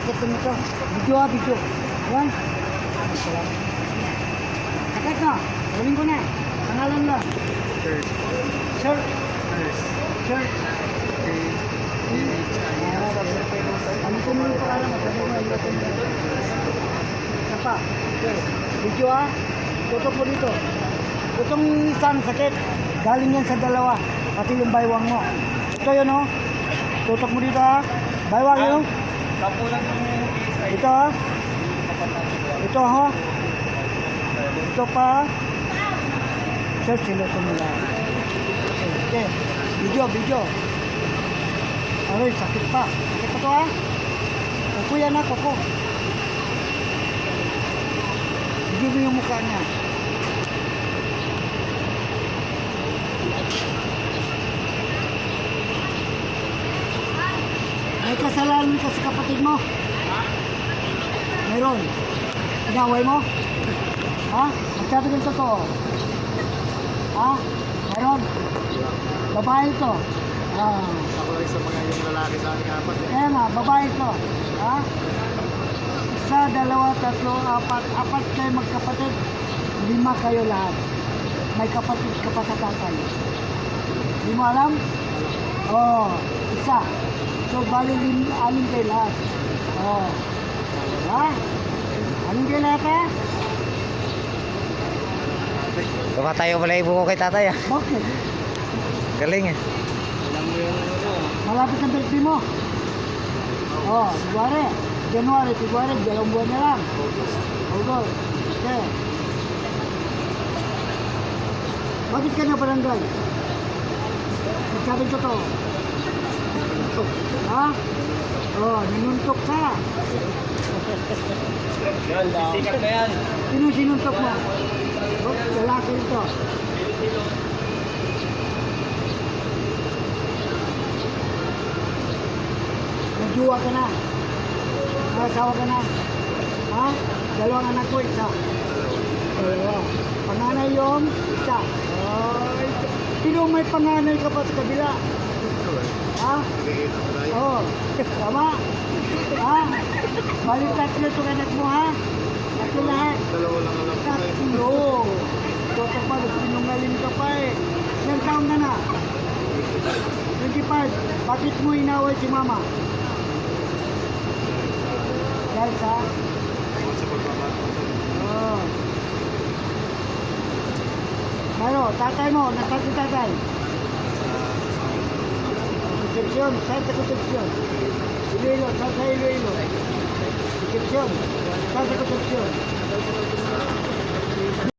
sakit ko nito. Video ha, video. Yan. Salamat. Sakit na. Uling ko na. Pangalan lang. First. Sir. First. Sir. Ano ko muna yung pangalan mo? Isa pa. Okay. Video ha. Tutok mo dito. Itong isang sakit. Galing yan sa dalawa. Pati yung baywang mo. Ito yun o. Tutok mo dito ha. Baywang yun. Kapulang yung isa. Ito ha. Ito ha. Ito pa. Sir, sila ito nila. Okay. Video. Aray, sakit pa. Sakit pa ito ha. Kuko yan ha, kuko. Video mo yung mukha niya. May kasalanan ka sa kapatid mo? Meron. Inaway mo? Ha? Magsabi ng totoo. Ha? Meron? Babae ito. Ako lang sa mga yung lalaki sa ating apat. Kaya nga, babae ito. Ha? Isa, dalawa, tatlo, apat. Apat kayo magkapatid. 5 kayo lahat. May kapatid ka pa sa tatay. Hindi mo alam? Oo. Isa. So, bali 6 kayo lahat. Oo. Ha? 6 kayo lahat ha? Tumatayo pala ibo ko kay tatay ah. Bakit? Galing eh. Alam mo yung ano. Malapit ang birthday mo. Oh, January, February, 2 buwan na lang. August. Okay. Bakit ka na barangay? Sabi ko to. Ha? Oh, ninuntok ka. Sikat na yan. Sino sinuntok mo? Oh, lalaki ito. Nagjuwa ka na. Nakasawa ka na. Ha? 2 anak ko, isa. Dalawa. Panganay yung isa. Ay, pero may panganay ka pa sa kabila. Ha? Oo. Tama? Ha? Balik 3 itong anak mo, ha? Tatlo lahat. Dalawa lang alam ko. 3. Toto pa, sinungaling ka pa eh. Ilang taon ka na? 25. Bakit mo inaway si mama? Dahil sa? Sa pagbabago. Oo. Ano, tatay mo, nasaan si tatay? Concepcion, saan sa Concepcion? Iloilo, saan sa Iloilo? Concepcion, saan sa Concepcion?